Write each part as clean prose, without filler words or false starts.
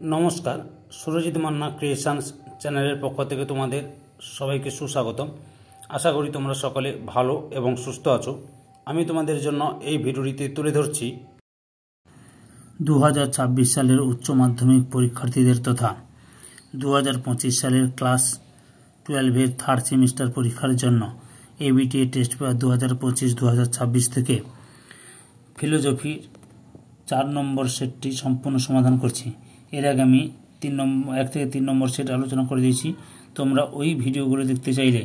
নমস্কার, সুরজিৎ মান্না ক্রিয়েশনস চ্যানেলের পক্ষ থেকে তোমাদের সবাইকে সুস্বাগতম। আশা করি তোমরা সকলে ভালো এবং সুস্থ আছো। আমি তোমাদের জন্য এই ভিডিওটিতে তুলে ধরছি 2026 সালের উচ্চ মাধ্যমিক পরীক্ষার্থীদের তথা 2025 সালের ক্লাস 12-এর থার্ড সেমিস্টার পরীক্ষার জন্য এবিটিএ টেস্ট পেপার 2025-2026 থেকে ফিলোজফির 4 নম্বর সেটটি সম্পূর্ণ সমাধান করছি। এর আগে আমি 1 থেকে 3 নম্বর সেট আলোচনা করে দিয়েছি। তোমরা ওই ভিডিওগুলো দেখতে চাইলে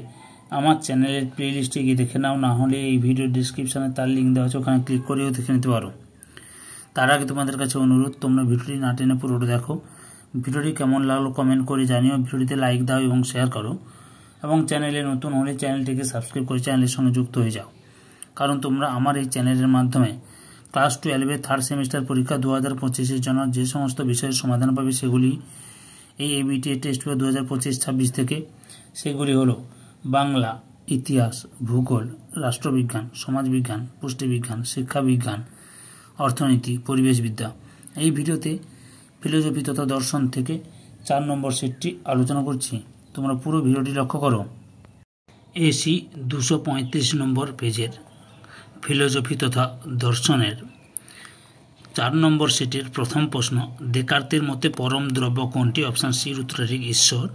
আমার চ্যানেলের প্লেলিস্টে গিয়ে দেখে নাও, না হলে এই ভিডিও ডিসক্রিপশানে তার লিঙ্ক দেওয়া আছে, ওখানে ক্লিক করেও দেখে নিতে পারো। তার আগে তোমাদের কাছে অনুরোধ, তোমরা ভিডিওটি না টেনে পুরোটা দেখো। ভিডিওটি কেমন লাগলো কমেন্ট করে জানিও, ভিডিওটিতে লাইক দাও এবং শেয়ার করো, এবং চ্যানেলে নতুন হলে চ্যানেলটিকে সাবস্ক্রাইব করে চ্যানেলের সঙ্গে যুক্ত হয়ে যাও। কারণ তোমরা আমার এই চ্যানেলের মাধ্যমে ক্লাস 12-এর থার্ড সেমিস্টার পরীক্ষা 2025-এর জন্য যে সমস্ত বিষয়ের সমাধান পাবে সেগুলি এই এবিটিএ টেস্ট পেপার 2025-26 থেকে। সেগুলি হলো বাংলা, ইতিহাস, ভূগোল, রাষ্ট্রবিজ্ঞান, সমাজবিজ্ঞান, পুষ্টিবিজ্ঞান, শিক্ষাবিজ্ঞান, অর্থনীতি, পরিবেশবিদ্যা। এই ভিডিওতে ফিলোসফি তথা দর্শন থেকে 4 নম্বর সেটটি আলোচনা করছি। তোমরা পুরো ভিডিওটি লক্ষ্য করো। এসি 235 নম্বর পেজের ফিলোসফি তথা দর্শনের 4 নম্বর সেটের প্রথম প্রশ্ন, দেকার্তের মতে পরম দ্রব্য কোনটি? অপশান সির উত্তর ঠিক ঈশ্বর।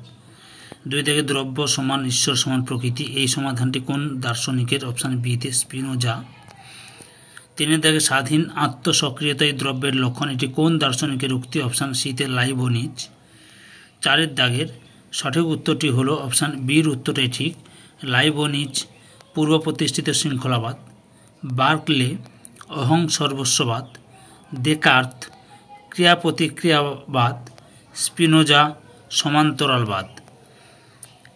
2 থেকে দ্রব্য সমান ঈশ্বর সমান প্রকৃতি, এই সমাধানটি কোন দার্শনিকের? অপশান বিতে স্পিনোজা। 3 থেকে স্বাধীন আত্মসক্রিয়তাই দ্রব্যের লক্ষণ, এটি কোন দার্শনিকের উক্তি? অপশান সিতে লাইবনিজ। 4 দাগের সঠিক উত্তরটি হলো অপশান বির উত্তরটাই ঠিক, লাইবনিজ পূর্ব প্রতিষ্ঠিত শৃঙ্খলাবাদ, বার্কলে অহং সর্বস্ববাদ, দেকার্ত ক্রিয়া প্রতিক্রিয়াবাদ, স্পিনোজা সমান্তরালবাদ।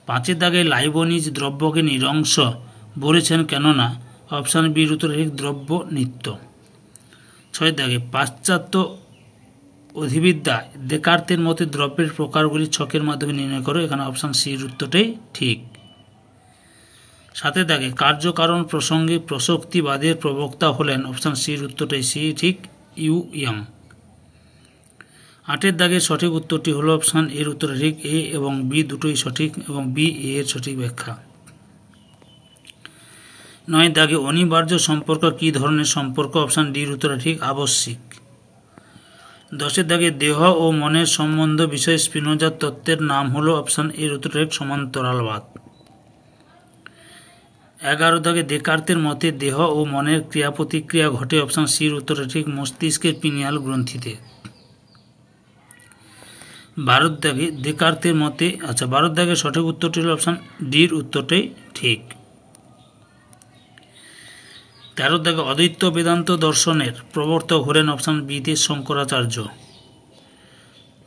5 দাগে লাইবনিজ দ্রব্যকে নিরংশ বলেছেন কেননা? অপশান বির উত্তর ঠিক, দ্রব্য নিত্য। 6 দাগে পাশ্চাত্য অধিবিদ্যায় দেকার্তের মতে দ্রব্যের প্রকারগুলি ছকের মাধ্যমে নির্ণয় করো, এখানে অপশান সির উত্তরটাই ঠিক। 7 দাগে কার্যকারণ প্রসঙ্গে প্রসক্তিবাদের প্রবক্তা হলেন? অপশান সির উত্তরটাই সি ঠিক, ইউ ইয়াং। 8 দাগে সঠিক উত্তরটি হলো অপশান এর উত্তর ঠিক, এ এবং বি দুটোই সঠিক এবং বি এ এর সঠিক ব্যাখ্যা। 9 দাগে অনিবার্য সম্পর্ক কী ধরনের সম্পর্ক? অপশান ডির উত্তর ঠিক, আবশ্যিক। 10 দাগে দেহ ও মনের সম্বন্ধ বিষয়ে স্পিনোজার তত্ত্বের নাম হলো? অপশান এর উত্তর ঠিক, সমান্তরালবাদ। 11 দাগে দেকার্তের মতে দেহ ও মনের ক্রিয়া প্রতিক্রিয়া ঘটে? অপশান সির উত্তর ঠিক, মস্তিষ্কের পিনিয়াল গ্রন্থিতে। 12 দাগে দেকার্তের মতে 12 দাগে সঠিক উত্তরটি হল অপশান ডির উত্তরটাই ঠিক। 13 দাগে অদ্বৈত বেদান্ত দর্শনের প্রবর্তক হলেন? অপশান বিতে শঙ্করাচার্য।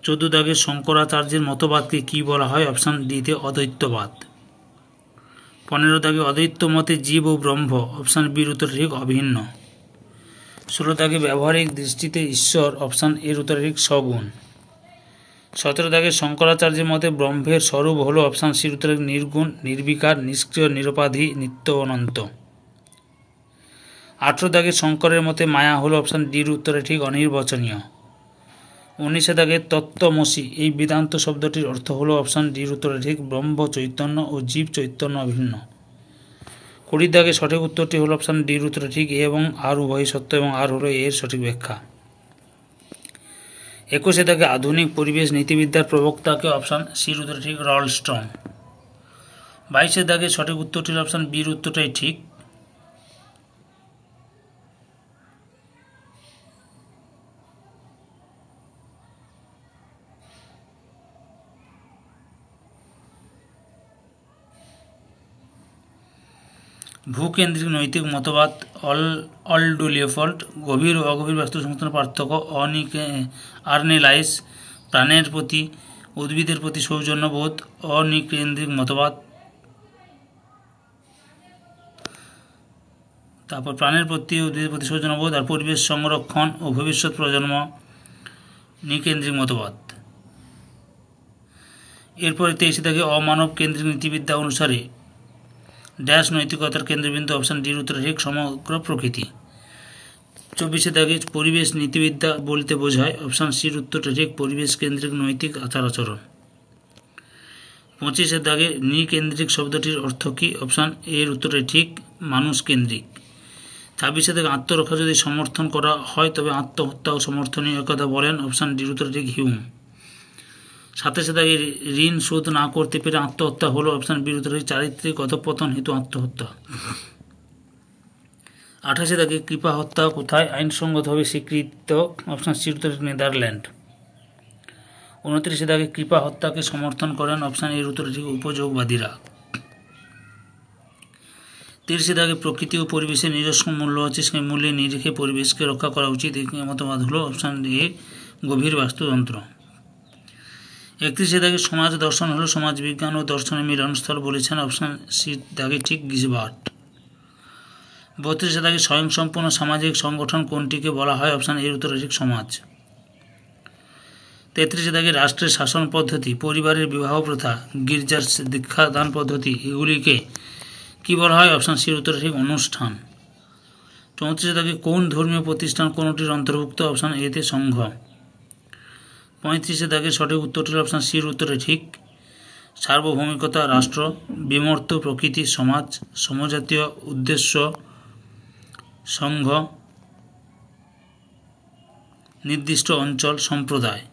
14 দাগে শঙ্করাচার্যের মতবাদকে কী বলা হয়? অপশান ডিতে অদ্বৈতবাদ। 15 দাগে অদ্বৈত মতে জীব ও ব্রহ্ম, অপশান বির উত্তর ঠিক, অভিন্ন। 16 দাগে ব্যবহারিক দৃষ্টিতে ঈশ্বর, অপশান এর উত্তর ঠিক, সগুণ। 17 দাগে শঙ্করাচার্যের মতে ব্রহ্মের স্বরূপ হল? অপশান সির উত্তর ঠিক, নির্গুণ, নির্বিকার, নিষ্ক্রিয়, নিরপাধি, নিত্য, অনন্ত। 18 দাগে শঙ্করের মতে মায়া হল? অপশান ডির উত্তরে ঠিক, অনির্বচনীয়। 19 দাগে তত্ত্বমসি এই বেদান্ত শব্দটির অর্থ হল? অপশান ডির উত্তরে ঠিক, ব্রহ্ম চৈতন্য ও জীব চৈতন্য অভিন্ন। 20 দাগে সঠিক উত্তরটি হল অপশান ডির উত্তরে ঠিক, এ এবং আর উভয় সত্য এবং আর হল এর সঠিক ব্যাখ্যা। 21 দাগে আধুনিক পরিবেশ নীতিবিদ্যার প্রবক্তাকে? অপশান সির উত্তরে ঠিক, রলস্ট্রম। 22 দাগে সঠিক উত্তরটি হল অপশান বির উত্তরটাই ঠিক, ভূকেন্দ্রিক নৈতিক মতবাদ, অলডো-লিওপল্ড। গভীর ও অগভীর বাস্তু সংস্থানের পার্থক্য, আর্নেলাইস। প্রাণের প্রতি উদ্ভিদের প্রতি সৌজন্যবোধ, অনিকেন্দ্রিক মতবাদ। তারপর প্রাণের প্রতি উদ্ভিদের প্রতি সৌজন্যবোধ আর পরিবেশ সংরক্ষণ ও ভবিষ্যৎ প্রজন্ম, নিকেন্দ্রিক মতবাদ। এরপরে 23 থেকে অমানব কেন্দ্রিক নীতিবিদ্যা অনুসারে ড্যাশ নৈতিকতার কেন্দ্রবিন্দু? অপশান ডির উত্তর ঠিক, সমগ্র প্রকৃতি। 24 দাগে পরিবেশ নীতিবিদ্যা বলতে বোঝায় অপশান সির উত্তরটা ঠিক পরিবেশ কেন্দ্রিক নৈতিক আচার আচরণ। 25 দাগে নৃকেন্দ্রিক শব্দটির অর্থ কী? অপশান এর উত্তরটা ঠিক মানুষ কেন্দ্রিক। 26 দাগে আত্মরক্ষা যদি সমর্থন করা হয় তবে আত্মহত্যাও সমর্থনীয় কথা বলেন অপশান ডির উত্তরটা ঠিক হিউম। 27 দাগে ঋণ শোধ না করতে পেরে আত্মহত্যা হলো অপশান বির উত্তরটা ঠিক চারিত্রিক অধঃপতন হেতু আত্মহত্যা। 28 দাগে কৃপা হত্যা কোথায় আইনসঙ্গতভাবে স্বীকৃত অপশান সির উত্তর নেদারল্যান্ড। 29 দাগে কৃপা হত্যাকে সমর্থন করেন অপশান এর উত্তর ঠিক উপযোগবাদীরা। 30 দাগে প্রকৃতি ও পরিবেশের নিজস্ব মূল্য আছে, সেই মূল্যে নিরিখে পরিবেশকে রক্ষা করা উচিত এই মতবাদ হলো অপশান এ গভীর বাস্তুতন্ত্র। 31 দাগে সমাজ দর্শন হলো সমাজ বিজ্ঞান ও দর্শনের মিলনস্থল বলেছেন অপশান সি দাগে ঠিক গিজবার্ট। 32 দাগে স্বয়ংসম্পূর্ণ সামাজিক সংগঠন কোনটিকে বলা হয় অপশান এর উত্তর ঠিক সমাজ। 33 দাগে রাষ্ট্রের শাসন পদ্ধতি, পরিবারের বিবাহ প্রথা, গির্জার দীক্ষাদান পদ্ধতি এগুলিকে কি বলা হয় অপশান সির উত্তর ঠিক অনুষ্ঠান। 34 দাগে কোন ধর্মীয় প্রতিষ্ঠান কোনটির অন্তর্ভুক্ত অপশান এতে সংঘ। 35 দাগে সঠিক উত্তরটি অপশান সির উত্তরে ঠিক সার্বভৌমিকতা, রাষ্ট্র, বিমূর্ত প্রকৃতি, সমাজ, সমজাতীয় উদ্দেশ্য, সংঘ, নির্দিষ্ট অঞ্চল, সম্প্রদায়।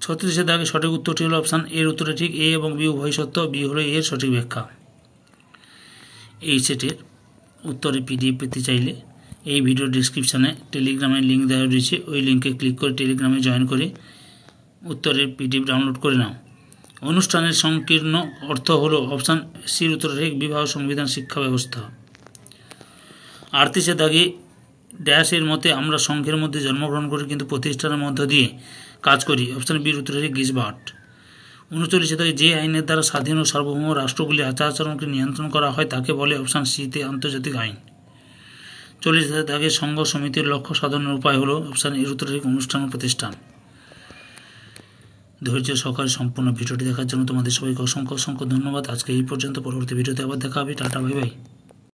36 দাগে সঠিক উত্তরটি হলো অপশান এর উত্তরে ঠিক এ এবং বি উভয় সত্য, বি হলো এর সঠিক ব্যাখ্যা। এই সেটের উত্তরে পিডিএফ পেতে চাইলে এই ভিডিও ডিসক্রিপশানে টেলিগ্রামের লিঙ্ক দেওয়া রয়েছে, ওই লিঙ্কে ক্লিক করে টেলিগ্রামে জয়েন করে উত্তরের পিডিএফ ডাউনলোড করে নাও। অনুষ্ঠানের সংকীর্ণ অর্থ হলো অপশান সির উত্তরে ঠিক বিবাহ, সংবিধান, শিক্ষা ব্যবস্থা। 38 দাগে ড্যাশের মতে আমরা সংঘের মধ্যে জন্মগ্রহণ করি কিন্তু প্রতিষ্ঠানের মধ্য দিয়ে কাজ করি অপশান বির উত্তরে ঠিক গিজবার্ট। 39 দাগে যে আইনের দ্বারা স্বাধীন ও সার্বভৌম রাষ্ট্রগুলি আচার আচরণকে নিয়ন্ত্রণ করা হয় তাকে বলে অপশান সিতে আন্তর্জাতিক আইন। 40 দাগে সংঘ সমিতির লক্ষ্য সাধনের উপায় হলো অপশান এর উত্তরে ঠিক অনুষ্ঠান ও প্রতিষ্ঠান। ধৈর্য সহকারে সম্পূর্ণ ভিডিওটি দেখার জন্য তোমাদের সবাইকে অসংখ্য অসংখ্য ধন্যবাদ। আজকে এই পর্যন্ত, পরবর্তী ভিডিওতে আবার দেখা হবে। Tata, bye bye.